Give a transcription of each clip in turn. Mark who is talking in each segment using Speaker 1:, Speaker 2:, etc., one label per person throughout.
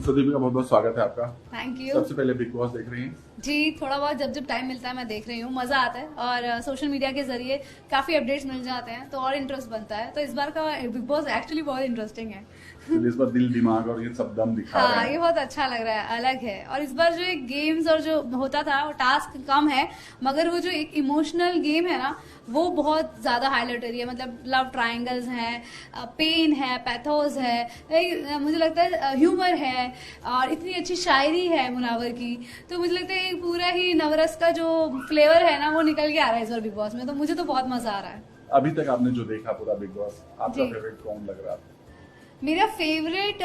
Speaker 1: सो दीपिका, बहुत बहुत स्वागत है आपका।
Speaker 2: Thank you.
Speaker 1: सबसे पहले बिग बॉस देख रही हैं?
Speaker 2: जी, थोड़ा बहुत जब टाइम मिलता है मैं देख रही हूँ, मजा आता है और सोशल मीडिया के जरिए काफी अपडेट्स मिल जाते हैं तो और इंटरेस्ट बनता है। तो इस बार का बिग बॉस एक्चुअली बहुत इंटरेस्टिंग है।
Speaker 1: तो इस बार दिल दिमाग और ये सब दम दिखा रहे
Speaker 2: हाँ,
Speaker 1: हैं।
Speaker 2: ये बहुत अच्छा लग रहा है, अलग है। और इस बार जो एक गेम्स और जो होता था वो टास्क कम है, मगर वो जो एक इमोशनल गेम है ना वो बहुत ज्यादा हाईलाइट हो रही है। मतलब लव ट्रायंगल्स हैं, पेन है, पैथोस है, मुझे लगता है ह्यूमर है और इतनी अच्छी शायरी है मुनावर की। तो मुझे लगता है पूरा ही नवरस का जो फ्लेवर है ना वो निकल के आ रहा है इस बार बिग बॉस में। तो मुझे तो बहुत मजा आ रहा है।
Speaker 1: अभी तक आपने जो देखा पूरा बिग बॉस, आपका फेवरेट कौन लग रहा है?
Speaker 2: मेरा फेवरेट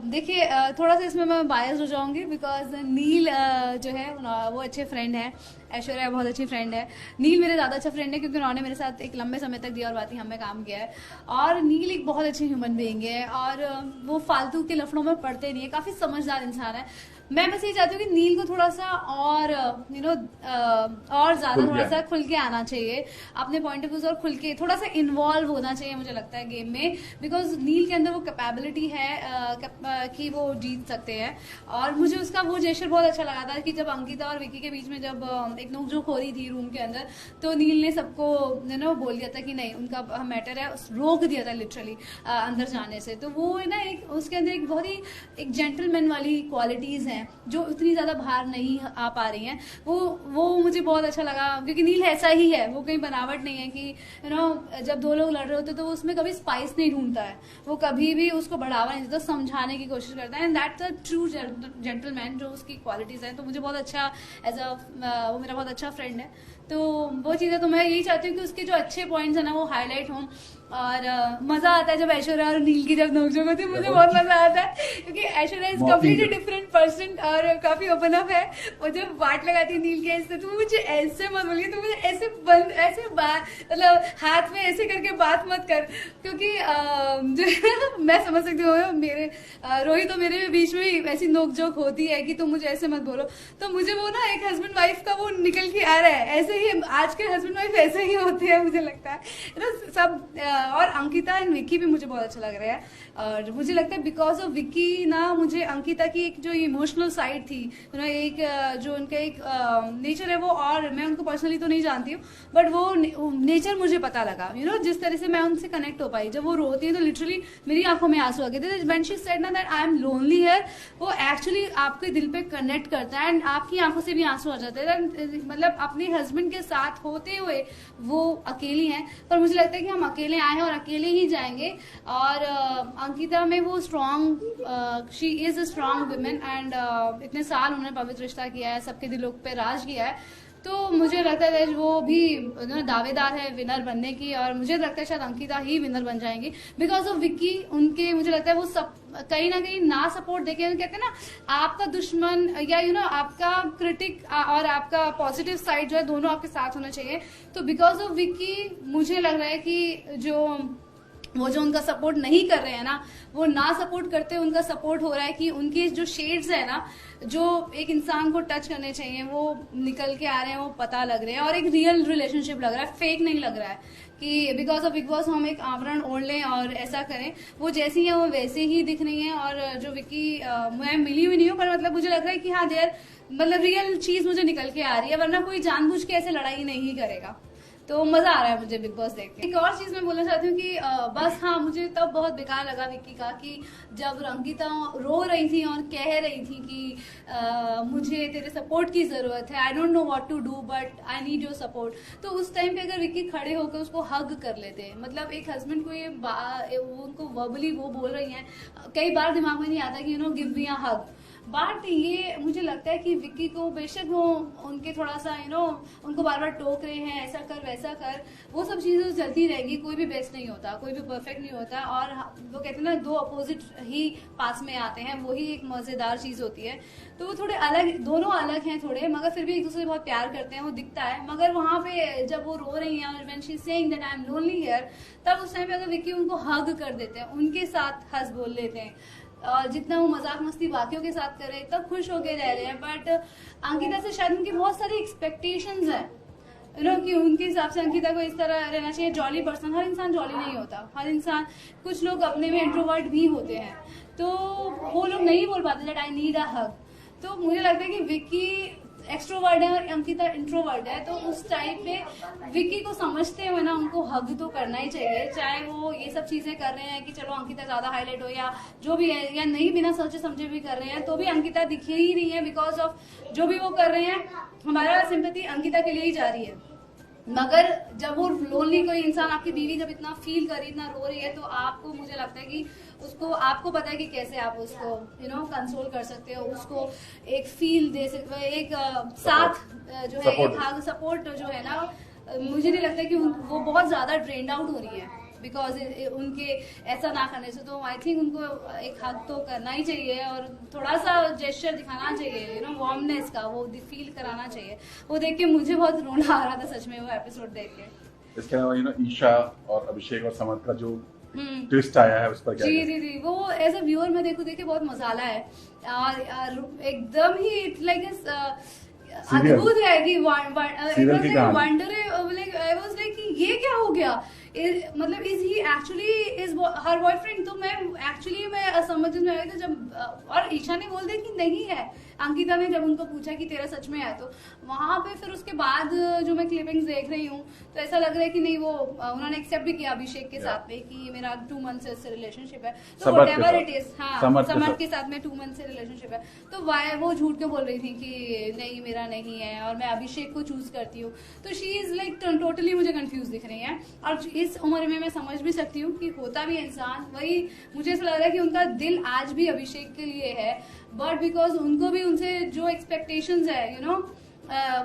Speaker 2: देखिए, थोड़ा सा इसमें मैं बायस हो जाऊंगी बिकॉज नील जो है वो अच्छे फ्रेंड है, ऐश्वर्या बहुत अच्छी फ्रेंड है। नील मेरे ज़्यादा अच्छा फ्रेंड है क्योंकि उन्होंने मेरे साथ एक लंबे समय तक दिया और बात ही हमें काम किया है। और नील एक बहुत अच्छी ह्यूमन बीइंग है और वो फालतू के लफड़ों में पड़ते नहीं है, काफ़ी समझदार इंसान है। मैं बस ये चाहती हूँ कि नील को थोड़ा सा और और ज्यादा थोड़ा सा खुल के आना चाहिए, अपने पॉइंट ऑफ व्यू और खुल के थोड़ा सा इन्वॉल्व होना चाहिए मुझे लगता है गेम में। बिकॉज नील के अंदर वो कैपेबिलिटी है कि वो जीत सकते हैं। और मुझे उसका वो जेस्चर बहुत अच्छा लगा था कि जब अंकिता और विकी के बीच में जब एक नोकझोंक हो रही थी रूम के अंदर, तो नील ने सबको बोल दिया था कि नहीं, उनका मैटर है, रोक दिया था लिटरली अंदर जाने से। तो वो है ना एक उसके अंदर एक बहुत ही एक जेंटलमैन वाली क्वालिटीज हैं जो उतनी ज्यादा बाहर नहीं आ पा रही हैं। वो मुझे बहुत अच्छा लगा क्योंकि नील ऐसा ही है, वो कहीं बनावट नहीं है कि जब दो लोग लड़ रहे होते तो वो उसमें कभी स्पाइस नहीं ढूंढता है, वो कभी भी उसको बढ़ावा नहीं देता, समझाने की कोशिश करता है। And that's a true gentleman, जो उसकी क्वालिटीज हैं। तो मुझे बहुत अच्छा वो मेरा बहुत अच्छा फ्रेंड है। तो वो चीज़ें तो मैं यही चाहती हूँ कि उसके जो अच्छे पॉइंट्स है ना वो हाईलाइट हों। और मजा आता है जब ऐश्वर्या और नील की जब नोकझोंक होती है, मुझे बहुत मजा आता है क्योंकि Aishwarya is completely different person और काफी ओपन अप है। वो जब बात लगाती है नील के ऐसे, तो मुझे ऐसे मत बोलिए, तो मुझे ऐसे बात मतलब हाथ में ऐसे करके बात मत कर, क्योंकि जो मैं समझ सकती हूँ मेरे रोहित तो मेरे बीच में ऐसी नोकझोंक होती है कि तुम मुझे ऐसे मत बोलो। तो मुझे वो ना एक हस्बैंड वाइफ का वो निकल के आ रहा है, ऐसे ही आज के हस्बैंड वाइफ ऐसे ही होते हैं मुझे लगता है ना सब। और अंकिता एंड विक्की भी मुझे बहुत अच्छा लग रहा है। और मुझे लगता है बिकॉज ऑफ विक्की ना, मुझे अंकिता की एक जो इमोशनल साइड थी, एक जो उनका एक नेचर है वो, और मैं उनको पर्सनली तो नहीं जानती हूँ बट वो नेचर मुझे पता लगा। जिस तरह से मैं उनसे कनेक्ट हो पाई, जब वो रोती है तो लिटरली मेरी आंखों में आंसू आ गए थे। व्हेन शी सेड ना that I am lonely here, वो एक्चुअली आपके दिल पे कनेक्ट करता है एंड आपकी आंखों से भी आंसू आ जाते हैं। मतलब अपने हस्बैंड के साथ होते हुए वो अकेली हैं, पर मुझे लगता है कि हम अकेले आए हैं और अकेले ही जाएंगे। और अंकिता में वो strong, she is a strong women and इतने साल उन्होंने पवित्र रिश्ता किया है, सबके दिलों पे राज किया है। तो मुझे लगता है वो भी दावेदार है विनर बनने की, और मुझे लगता है शायद अंकिता ही विनर बन जाएंगी बिकॉज ऑफ विक्की। उनके मुझे लगता है वो सब कहीं ना कहीं ना सपोर्ट देके, कहते हैं ना आपका दुश्मन या आपका क्रिटिक और आपका पॉजिटिव साइड जो है दोनों आपके साथ होना चाहिए। तो बिकॉज ऑफ विक्की मुझे लग रहा है कि वो जो उनका सपोर्ट नहीं कर रहे हैं ना, वो ना सपोर्ट करते उनका सपोर्ट हो रहा है कि उनके जो शेड्स है ना, जो एक इंसान को टच करने चाहिए, वो निकल के आ रहे हैं, वो पता लग रहे हैं और एक रियल रिलेशनशिप लग रहा है, फेक नहीं लग रहा है कि बिकॉज ऑफ बिग बॉस हम एक आवरण ओढ़ लें और ऐसा करें। वो जैसी है वो वैसे ही दिख रही है। और जो विक्की मैं मिली हुई नहीं हूँ, पर मतलब मुझे लग रहा है कि हाँ देयर मतलब रियल चीज मुझे निकल के आ रही है, वरना कोई जानबूझ के ऐसे लड़ाई नहीं करेगा। तो मजा आ रहा है मुझे बिग बॉस देख के। एक और चीज मैं बोलना चाहती हूँ कि बस हाँ, मुझे तब बहुत बेकार लगा विक्की का कि जब रंगीता रो रही थी और कह रही थी कि मुझे तेरे सपोर्ट की जरूरत है, I don't know what to do but I need your support. तो उस टाइम पे अगर विक्की खड़े होकर उसको हग कर लेते, मतलब एक हस्बैंड को ये उनको वर्बली वो बोल रही हैं, कई बार दिमाग में नहीं आता कि give me a hug. But ये मुझे लगता है कि विक्की को बेशक वो उनके थोड़ा सा उनको बार बार टोक रहे हैं, ऐसा कर वैसा कर, वो सब चीजें चलती रहेगी। कोई भी बेस्ट नहीं होता, कोई भी परफेक्ट नहीं होता। और वो कहते हैं ना दो अपोजिट ही पास में आते हैं, वही एक मजेदार चीज होती है। तो वो थोड़े अलग, दोनों अलग हैं थोड़े, मगर फिर भी एक दूसरे से बहुत प्यार करते हैं, वो दिखता है। मगर वहां पे जब वो रो रही हैं और when she is saying that I am lonely here, तब उस टाइम पे अगर विक्की उनको हग कर देते हैं, उनके साथ हंस बोल लेते हैं, और जितना वो मजाक मस्ती बाकियों के साथ करे तब खुश होके रह रहे हैं। बट अंकिता से शायद उनकी बहुत सारी एक्सपेक्टेशंस हैं कि उनके हिसाब से अंकिता को इस तरह रहना चाहिए, जॉली पर्सन। हर इंसान जॉली नहीं होता, हर इंसान, कुछ लोग अपने में इंट्रोवर्ट भी होते हैं, तो वो लोग नहीं बोल पाते दैट आई नीड अ हग। तो मुझे लगता है कि विक्की एक्सट्रोवर्ट है और अंकिता इंट्रोवर्ट है, तो उस टाइप पे विक्की को समझते हुए ना उनको हग तो करना ही चाहिए, चाहे वो ये सब चीजें कर रहे हैं कि चलो अंकिता ज्यादा हाईलाइट हो या जो भी है, या नहीं बिना सोचे समझे भी कर रहे हैं, तो भी अंकिता दिख ही रही है बिकॉज ऑफ जो भी वो कर रहे हैं। हमारा सिंपैथी अंकिता के लिए ही जा रही है, मगर जब वो लोनली कोई इंसान, आपकी बीवी जब इतना फील कर रही, इतना रो रही है, तो आपको, मुझे लगता है कि उसको, आपको पता है कि कैसे आप उसको कंसोल कर सकते हो, उसको एक फील दे सकते हो, एक साथ जो है, एक हाथ सपोर्ट जो है ना। मुझे नहीं लगता कि वो बहुत ज्यादा ड्रेन्ड आउट हो रही है बिकॉज उनके ऐसा ना करने से। तो आई थिंक उनको एक हक तो करना ही चाहिए और थोड़ा सा जेस्चर दिखाना चाहिए, वार्मनेस का, वो फील कराना चाहिए। वो देख के मुझे बहुत रोना आ रहा था सच में, वो एपिसोड देख के।
Speaker 1: इसके अलावा ईशा और अभिषेक और समर्थ का जो ट्विस्ट आया है उस पर क्या?
Speaker 2: जी, वो एज अ व्यूअर मैं देखे बहुत मसाला है और एकदम ही इट्स लाइक अद्भुत है कि wonder like I was like कि ये क्या हो गया, मतलब is he actually is her boyfriend. तो मैं एक्चुअली समझ में आई थी जब, और ईशा ने बोल दिया कि नहीं है, अंकिता ने जब उनको पूछा कि तेरा सच में है, तो वहां पे फिर उसके बाद जो मैं क्लिपिंग्स देख रही हूँ तो ऐसा लग रहा है कि नहीं, वो उन्होंने एक्सेप्ट भी किया अभिषेक के साथ में कि मेरा 2 मंथ से रिलेशनशिप है, तो व्हाटएवर इट इज, हाँ समर्थ के साथ में 2 मंथ से रिलेशनशिप है, तो वाई वो झूठ क्यों बोल रही थी कि नहीं मेरा नहीं है और मैं अभिषेक को चूज करती हूँ। तो शी इज लाइक टोटली मुझे कंफ्यूज दिख रही है। और इस उम्र में मैं समझ भी सकती हूँ कि होता भी इंसान वही, मुझे ऐसा लग रहा है कि उनका दिल आज भी अभिषेक के लिए है, बट बिकॉज उनको भी उनसे जो एक्सपेक्टेशंस है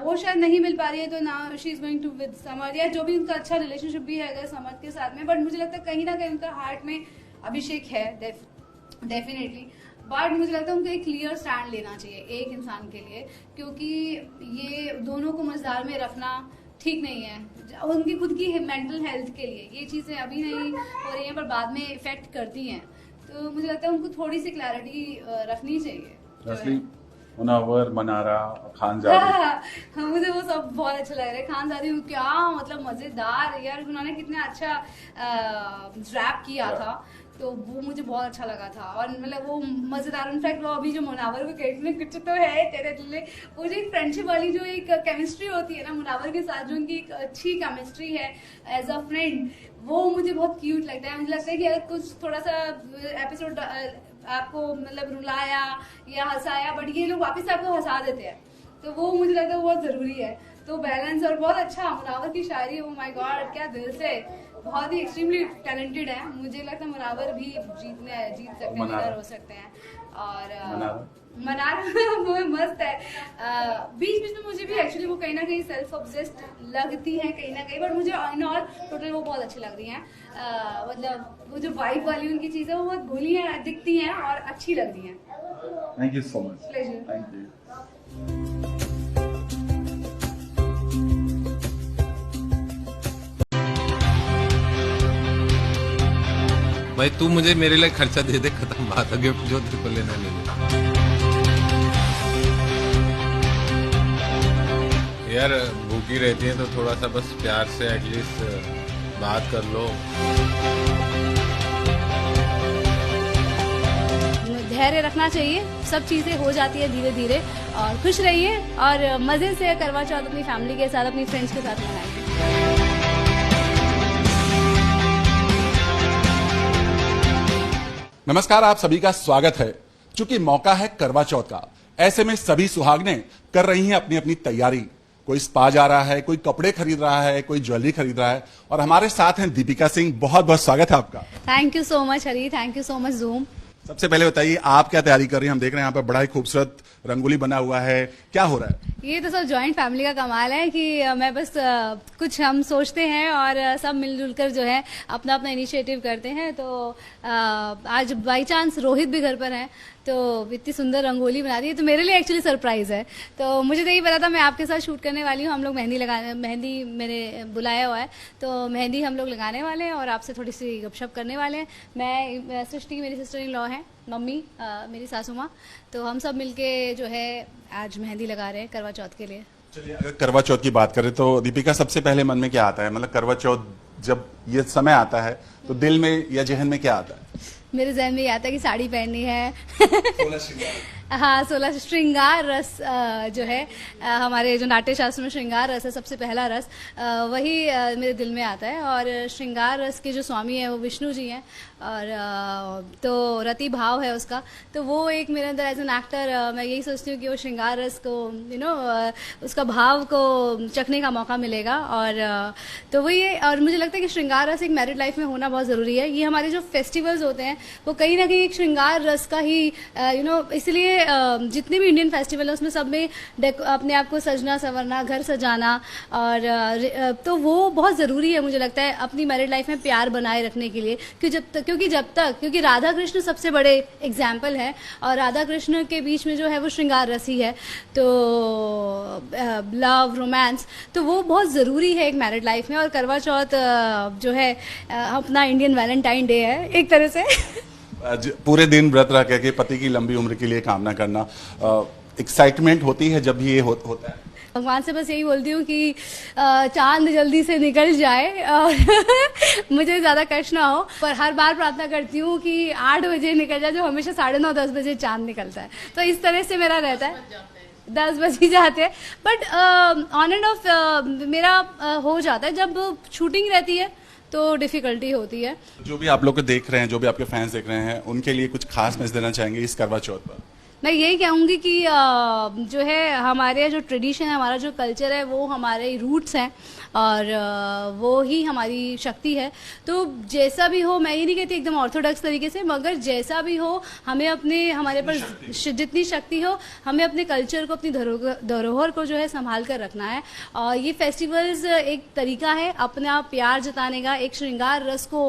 Speaker 2: वो शायद नहीं मिल पा रही है, तो now she is going to with Samarth, या जो भी उनका अच्छा रिलेशनशिप भी है अगर समर्थ के साथ में, बट मुझे लगता है कहीं ना कहीं उनका हार्ट में अभिषेक है डेफिनेटली। बट मुझे लगता है उनको एक क्लियर स्टैंड लेना चाहिए एक इंसान के लिए, क्योंकि ये दोनों को मझधार में रखना ठीक नहीं है, उनकी खुद की मेंटल हेल्थ के लिए ये चीजें अभी नहीं हो रही हैं पर बाद में इफेक्ट करती हैं। तो मुझे लगता है उनको थोड़ी सी क्लैरिटी रखनी चाहिए।
Speaker 1: मुनव्वर, मनारा, खानजादी,
Speaker 2: मुझे वो सब बहुत अच्छा लग रहा है। खानजादी क्या मतलब मजेदार यार, उन्होंने कितना अच्छा रैप किया था, तो वो मुझे बहुत अच्छा लगा था। और मतलब वो मजेदार, इनफैक्ट वो अभी जो मुनावर को कहते हैं कुछ तो है तेरे दिल, वो जो एक फ्रेंडशिप वाली जो एक केमिस्ट्री होती है ना मुनावर के साथ, जो उनकी एक अच्छी केमिस्ट्री है एज अ फ्रेंड, वो मुझे बहुत क्यूट लगता है। मुझे लगता है कि अगर कुछ थोड़ा सा एपिसोड आपको मतलब रुलाया या हंसाया, बट ये लोग वापस आपको हंसा देते हैं, तो वो मुझे लगता है बहुत जरूरी है। तो बैलेंस, और बहुत अच्छा मुनावर की शायरी, ओ माय गॉड क्या दिल से, बहुत ही एक्सट्रीमली टैलेंटेड है। मुझे लगता है मुनावर भी जीत सकते हैं, विनर हो सकते हैं। और मनारा वो मस्त है। बीच बीच में मुझे भी एक्चुअली वो कहीं ना कहीं सेल्फ ऑब्सेस्ड लगती है कहीं ना कहीं, बट मुझे इन ऑल टोटल वो बहुत अच्छी लग रही हैं। मतलब वो जो वाइब वाली उनकी चीजें वो बहुत भोली हैं, दिखती हैं और अच्छी लग रही हैं।
Speaker 1: Thank you so much. Thank you.
Speaker 3: भाई तू मुझे मेरे लिए खर्चा दे दे, खत्म बात है, गिफ्ट जो तेरे को लेना ले ले। यार भूखी रहती है तो थोड़ा सा बस प्यार से एटलीस्ट बात कर लो।
Speaker 2: धैर्य रखना चाहिए, सब चीजें हो जाती है धीरे धीरे, और खुश रहिए और मजे से करवा चौथ अपनी फैमिली के साथ, अपनी फ्रेंड्स के साथ मनाइए।
Speaker 4: नमस्कार, आप सभी का स्वागत है। चूंकि मौका है करवा चौथ का, ऐसे में सभी सुहागने कर रही हैं अपनी अपनी तैयारी। कोई स्पा जा रहा है, कोई कपड़े खरीद रहा है, कोई ज्वेलरी खरीद रहा है, और हमारे साथ हैं दीपिका सिंह। बहुत बहुत स्वागत है आपका।
Speaker 2: Thank you so much Hari, thank you so much zoom.
Speaker 4: सबसे पहले बताइए आप क्या तैयारी कर रही हैं? हम देख रहे हैं यहाँ पर बड़ा ही खूबसूरत रंगोली बना हुआ है, क्या हो रहा है?
Speaker 2: ये तो सब जॉइंट फैमिली का कमाल है कि मैं बस कुछ हम सोचते हैं और सब मिलजुल कर जो है अपना अपना इनिशिएटिव करते हैं। तो आज बाई चांस रोहित भी घर पर है, तो इतनी सुंदर रंगोली बना रही है, तो मेरे लिए एक्चुअली सरप्राइज है। तो मुझे तो यही पता था मैं आपके साथ शूट करने वाली हूँ, हम लोग मेहंदी मैंने बुलाया हुआ है, तो मेहंदी हम लोग लगाने वाले हैं और आपसे थोड़ी सी गपशप करने वाले हैं। मैं सृष्टि मेरी सिस्टर इन लॉ है, मम्मी मेरी सासू माँ, तो हम सब मिलके जो है आज मेहंदी लगा रहे हैं करवा चौथ के लिए।
Speaker 4: चलिए, अगर करवा चौथ की बात करें तो दीपिका, सबसे पहले मन में क्या आता है? मतलब करवा चौथ जब ये समय आता है तो दिल में या जहन में क्या आता है?
Speaker 2: मेरे जहन में ये आता है कि साड़ी पहननी है। हाँ, 16 श्रृंगार रस जो है हमारे जो नाट्य शास्त्र में श्रृंगार रस है, सबसे पहला रस वही मेरे दिल में आता है। और श्रृंगार रस के जो स्वामी हैं वो विष्णु जी हैं, और तो रति भाव है उसका, तो वो एक मेरे अंदर एज एन एक्टर मैं यही सोचती हूँ कि वो श्रृंगार रस को उसका भाव को चखने का मौका मिलेगा। और तो वही है। और मुझे लगता है कि श्रृंगार रस एक मैरिड लाइफ में होना बहुत ज़रूरी है। ये हमारे जो फेस्टिवल्स होते हैं वो कहीं ना कहीं एक श्रृंगार रस का ही इसलिए जितने भी इंडियन फेस्टिवल है उसमें सब में अपने आप को सजना संवरना, घर सजाना, और तो वो बहुत ज़रूरी है मुझे लगता है अपनी मैरिड लाइफ में प्यार बनाए रखने के लिए। क्योंकि राधा कृष्ण सबसे बड़े एग्जाम्पल है, और राधा कृष्ण के बीच में जो है वो श्रृंगार रस ही है, तो लव रोमांस, तो वो बहुत ज़रूरी है एक मैरिड लाइफ में। और करवा चौथ जो है अपना इंडियन वैलेंटाइन डे है एक तरह से।
Speaker 4: पूरे दिन व्रत रह के पति की लंबी उम्र के लिए कामना करना, एक्साइटमेंट होती है जब ये होता है।
Speaker 2: भगवान से बस यही बोलती हूँ कि चांद जल्दी से निकल जाए और मुझे ज़्यादा कष्ट ना हो, पर हर बार प्रार्थना करती हूँ कि 8 बजे निकल जाए, जो हमेशा 9:30-10 बजे चांद निकलता है। तो इस तरह से मेरा रहता है, 10 बज ही जाते हैं, बट ऑन एंड ऑफ मेरा हो जाता है। जब शूटिंग रहती है तो डिफिकल्टी होती है।
Speaker 4: जो भी आप लोग को देख रहे हैं, जो भी आपके फैंस देख रहे हैं, उनके लिए कुछ खास मैसेज देना चाहेंगे इस करवा चौथ पर?
Speaker 2: मैं यही कहूँगी कि जो है हमारे जो ट्रेडिशन है, हमारा जो कल्चर है, वो हमारे रूट्स हैं और वो ही हमारी शक्ति है। तो जैसा भी हो, मैं ये नहीं कहती एकदम ऑर्थोडॉक्स तरीके से, मगर जैसा भी हो हमें हमारे पर जितनी शक्ति हो, हमें अपने कल्चर को, अपनी धरोहर को जो है संभाल कर रखना है। और ये फेस्टिवल्स एक तरीका है अपना प्यार जताने का, एक श्रृंगार रस को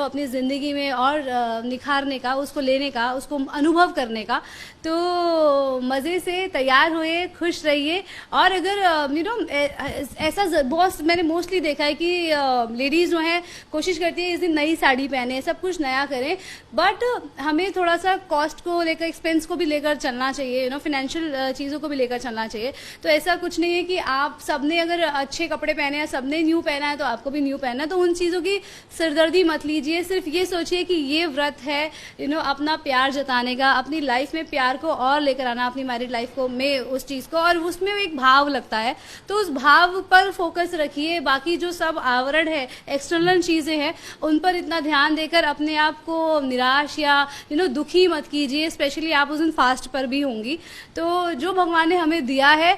Speaker 2: अपनी ज़िंदगी में और निखारने का, उसको लेने का, उसको अनुभव करने का। तो मज़े से तैयार होइए, खुश रहिए। और अगर ऐसा बहुत मैंने मोस्टली देखा है कि लेडीज़ जो हैं कोशिश करती है इस दिन नई साड़ी पहने, सब कुछ नया करें, बट हमें थोड़ा सा कॉस्ट को लेकर, एक्सपेंस को भी लेकर चलना चाहिए, फाइनेंशियल चीज़ों को भी लेकर चलना चाहिए। तो ऐसा कुछ नहीं है कि आप सबने अगर अच्छे कपड़े पहने हैं, सबने न्यू पहना है तो आपको भी न्यू पहनना है, तो उन चीज़ों की सिरदर्दी मत लीजिए। सिर्फ ये सोचिए कि ये व्रत है अपना प्यार जताने का, अपनी लाइफ में प्यार को और लेकर आना, अपनी मैरिड लाइफ को में उस चीज़ को, और उसमें एक भाव लगता है तो उस भाव पर फोकस रखिए। बाकी जो सब आवरण है, एक्सटर्नल चीज़ें हैं, उन पर इतना ध्यान देकर अपने आप को निराश या दुखी मत कीजिए। स्पेशली आप उस दिन फास्ट पर भी होंगी, तो जो भगवान ने हमें दिया है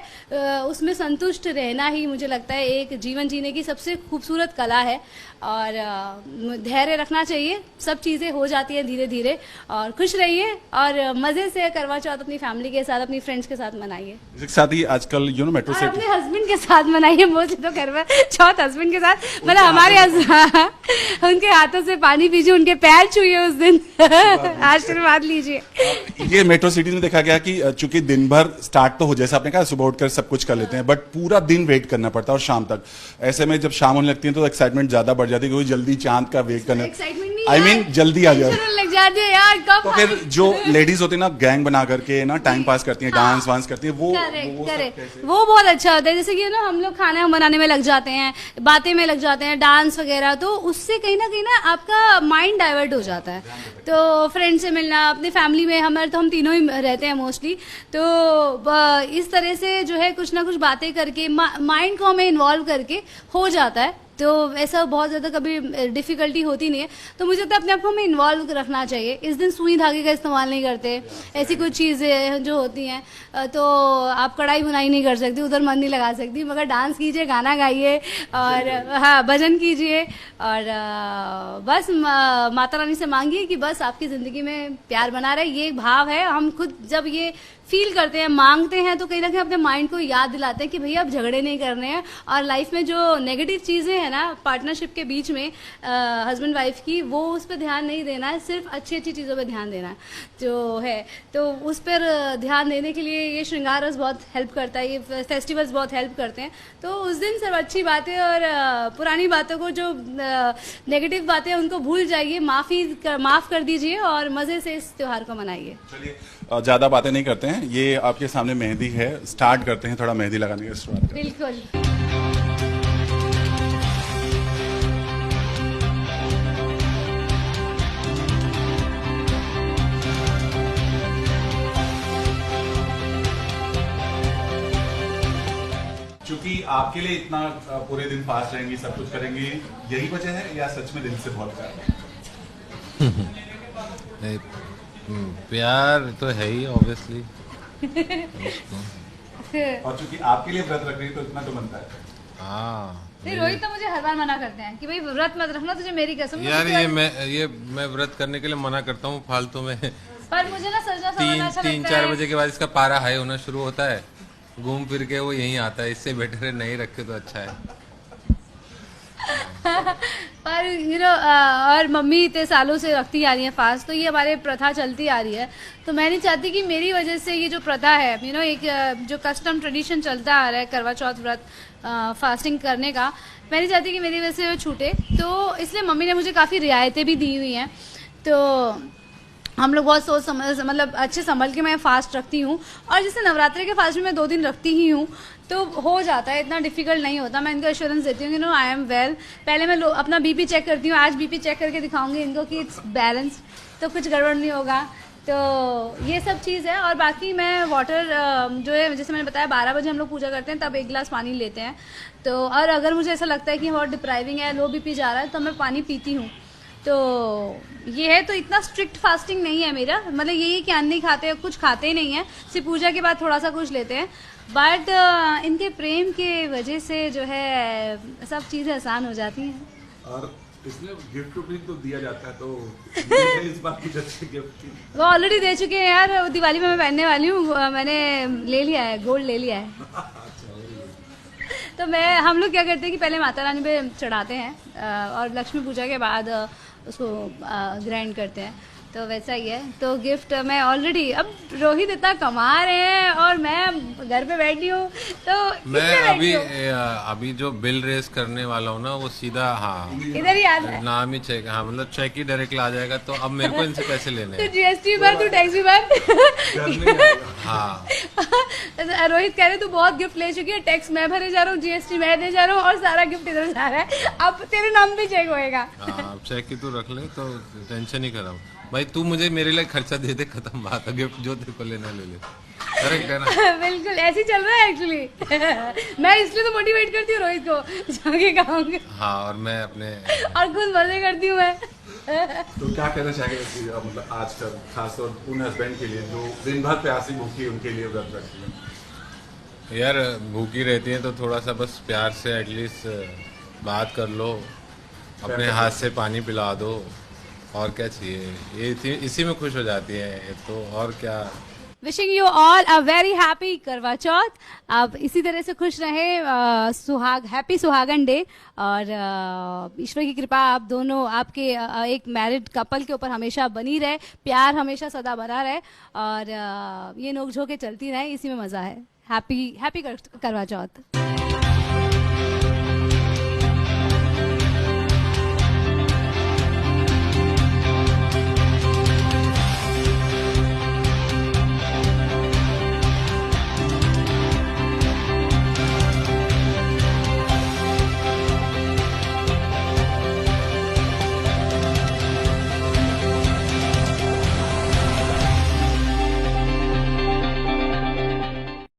Speaker 2: उसमें संतुष्ट रहना ही मुझे लगता है एक जीवन जीने की सबसे खूबसूरत कला है। और धैर्य रखना चाहिए, सब चीज़ें हो जाती हैं धीरे धीरे। और खुश रहिए और मज़े से करवा चौथ अपनी फैमिली के साथ, अपनी फ्रेंड्स के साथ मनाइए।
Speaker 4: इसके साथ ही आजकल मेट्रो से
Speaker 2: अपने हस्बैंड के साथ मनाइए। मोस्टली तो करवा चौथ हस्बैंड के साथ, मतलब हमारे उनके हाथों से पानी पीजिए, उनके पैर छुइए उस दिन, आशीर्वाद लीजिए।
Speaker 4: ये मेट्रो सिटी में देखा गया कि चूंकि दिन भर स्टार्ट तो हो, जैसा आपने कहा सुबह उठकर सब कुछ कर लेते हैं, बट पूरा दिन वेट करना पड़ता है और शाम तक। ऐसे में जब शाम होने लगती है तो एक्साइटमेंट ज्यादा बढ़ जाती है, क्योंकि जल्दी चांद का वेट करना, जल्दी आ जाए
Speaker 2: लग जाती है यार कब।
Speaker 4: तो फिर जो लेडीज होती है ना, गैंग बना करके ना टाइम पास करती हैं, डांस वांस करती हैं,
Speaker 2: वो बहुत अच्छा होता है। जैसे कि हम लोग खाना बनाने में लग जाते हैं, बातें में लग जाते हैं, डांस वगैरह, तो उससे कहीं ना आपका माइंड डाइवर्ट हो जाता है। तो फ्रेंड से मिलना, अपने फैमिली में हम तीनों ही रहते हैं मोस्टली, तो इस तरह से जो है कुछ ना कुछ बातें करके माइंड को हमें इन्वॉल्व करके हो जाता है। तो ऐसा बहुत ज़्यादा कभी डिफ़िकल्टी होती नहीं है। तो मुझे लगता है अपने आप को हमें इन्वॉल्व रखना चाहिए। इस दिन सुई धागे का इस्तेमाल नहीं करते, ऐसी कुछ चीज़ें जो होती हैं, तो आप कढ़ाई बुनाई नहीं कर सकती, उधर मन नहीं लगा सकती, मगर डांस कीजिए, गाना गाइए और हाँ भजन कीजिए, और बस माता रानी से मांगिए कि बस आपकी ज़िंदगी में प्यार बना रहे। ये एक भाव है, हम खुद जब ये फील करते हैं, मांगते हैं, तो कहीं ना कहीं अपने माइंड को याद दिलाते हैं कि भैया अब झगड़े नहीं करने हैं, और लाइफ में जो नेगेटिव चीज़ें हैं ना पार्टनरशिप के बीच में हस्बैंड वाइफ की, वो उस पर ध्यान नहीं देना है, सिर्फ अच्छी अच्छी चीज़ों पर ध्यान देना है जो है। तो उस पर ध्यान देने के लिए ये श्रृंगार रस बहुत हेल्प करता है, ये फेस्टिवल्स बहुत हेल्प करते हैं। तो उस दिन सब अच्छी बातें और पुरानी बातों को, जो नेगेटिव बातें उनको भूल जाइए, माफ़ कर दीजिए और मज़े से इस त्यौहार को मनाइए।
Speaker 4: चलिए ज़्यादा बातें नहीं करते हैं, ये आपके सामने मेहंदी है, स्टार्ट करते हैं, थोड़ा मेहंदी लगाने की शुरुआत करते हैं।
Speaker 2: बिल्कुल।
Speaker 4: क्योंकि आपके लिए इतना पूरे दिन फास्ट रहेंगी, सब कुछ करेंगी, यही वजह है या सच में दिल से बहुत प्यार है?
Speaker 3: प्यार तो है ही ऑब्वियसली।
Speaker 4: और चूंकि आपके लिए व्रत रख रही है तो इतना तो बनता है।
Speaker 3: हाँ
Speaker 2: नहीं, रोहित तो मुझे हर बार मना करते हैं कि भाई व्रत मत रखना, तुझे मेरी कसम।
Speaker 3: यार, ये मैं व्रत करने के लिए मना करता हूँ फालतू में।
Speaker 2: पर मुझे ना सजना संवरना अच्छा लगता है।
Speaker 3: 3-4 बजे के बाद इसका पारा हाई होना शुरू होता है, घूम फिर के वो यहीं आता है। इससे बेटर है नहीं रखे तो अच्छा है।
Speaker 2: पर और मम्मी इतने सालों से रखती आ रही है फास्ट, तो ये हमारे प्रथा चलती आ रही है। तो मैं नहीं चाहती कि मेरी वजह से ये जो प्रथा है, एक जो कस्टम ट्रेडिशन चलता आ रहा है करवा चौथ व्रत फास्टिंग करने का, मैं नहीं चाहती कि मेरी वजह से वो छूटे। तो इसलिए मम्मी ने मुझे काफ़ी रियायतें भी दी हुई हैं। तो हम लोग बहुत सोच समझ, मतलब अच्छे संभल के मैं फास्ट रखती हूँ। और जैसे नवरात्रि के फास्ट में मैं 2 दिन रखती ही हूँ, तो हो जाता है, इतना डिफिकल्ट नहीं होता। मैं इनको एश्योरेंस देती हूँ कि नो, आई एम वेल। पहले मैं अपना बीपी चेक करती हूँ, आज बीपी चेक करके दिखाऊंगी इनको कि इट्स बैलेंस, तो कुछ गड़बड़ नहीं होगा। तो ये सब चीज़ है। और बाकी मैं वाटर जो है, जैसे मैंने बताया 12 बजे हम लोग पूजा करते हैं, तब 1 गिलास पानी लेते हैं। तो और अगर मुझे ऐसा लगता है कि बहुत डिप्राइविंग है, लो बीपी जा रहा है, तो मैं पानी पीती हूँ। तो ये है। तो इतना स्ट्रिक्ट फास्टिंग नहीं है मेरा, मतलब यही है कि अन्न नहीं खाते, कुछ खाते ही नहीं है, सिर्फ पूजा के बाद थोड़ा सा कुछ लेते हैं। बट इनके प्रेम के वजह से जो है सब चीज़ें आसान हो जाती हैं।
Speaker 4: और इसमें गिफ्ट भी तो दिया जाता है, तो इस बार कुछ अच्छे गिफ्ट
Speaker 2: वो ऑलरेडी दे चुके हैं यार, दिवाली में मैं पहनने वाली हूँ, मैंने ले लिया है, गोल्ड ले लिया है। तो हम लोग क्या करते हैं कि पहले माता रानी पे चढ़ाते हैं और लक्ष्मी पूजा के बाद उसको ग्राइंड करते हैं, तो वैसा ही है। तो गिफ्ट मैं ऑलरेडी, अब रोहित इतना कमा रहे हैं और मैं घर पे बैठी हूँ, तो
Speaker 3: मैं अभी जो बिल रेस करने वाला हूँ ना, वो सीधा
Speaker 2: इधर ही आता है,
Speaker 3: नाम ही चेक, मतलब चेक ही डायरेक्ट आ जाएगा। तो अब मेरे को इनसे पैसे लेने
Speaker 2: तो
Speaker 3: हैं।
Speaker 2: जीएसटी भर, तू टैक्स भी भर।
Speaker 3: हाँ,
Speaker 2: रोहित कह रहे तू बहुत गिफ्ट ले चुकी है, टैक्स मैं भरे जा रहा हूँ, जीएसटी मैं दे जा रहा हूँ, और सारा गिफ्ट इधर जा रहा है, अब तेरे नाम पे चेक होएगा।
Speaker 3: अब चेक ही तू रख ले, तो टेंशन ही कराओ भाई। तू मुझे मेरे लिए खर्चा दे दे, खत्म बात है। गिफ्ट जो तेरे को लेना ले ले, करेक्ट है ना?
Speaker 2: बिल्कुल ऐसे ही चल रहा है एक्चुअली। मैं इसलिए तो मोटिवेट करती हूँ रोहित को, जाके गाऊंगी।
Speaker 3: हाँ, और मैं अपने
Speaker 2: और खुद मजे करती हूँ मैं।
Speaker 4: तो क्या कहना चाहेंगे मतलब आज का खासतौर उन हस्बैंड के लिए जो दिन भर प्यासी भूखी, उनके लिए व्रत रखती है?
Speaker 3: यार, भूखी रहती है तो थोड़ा सा बस प्यार से एटलीस्ट बात कर लो, अपने हाथ से पानी पिला दो, और क्या चाहिए। ये इसी में खुश हो जाती है, तो और क्या।
Speaker 2: Wishing you all a very happy करवा चौथ। आप इसी तरह से खुश रहे, हैप्पी सुहागन डे, और ईश्वर की कृपा आप दोनों, आपके एक मैरिड कपल के ऊपर हमेशा बनी रहे, प्यार हमेशा सदा बना रहे, और ये नोकझोंके चलती रहे, इसी में मजा है। हैप्पी करवा चौथ।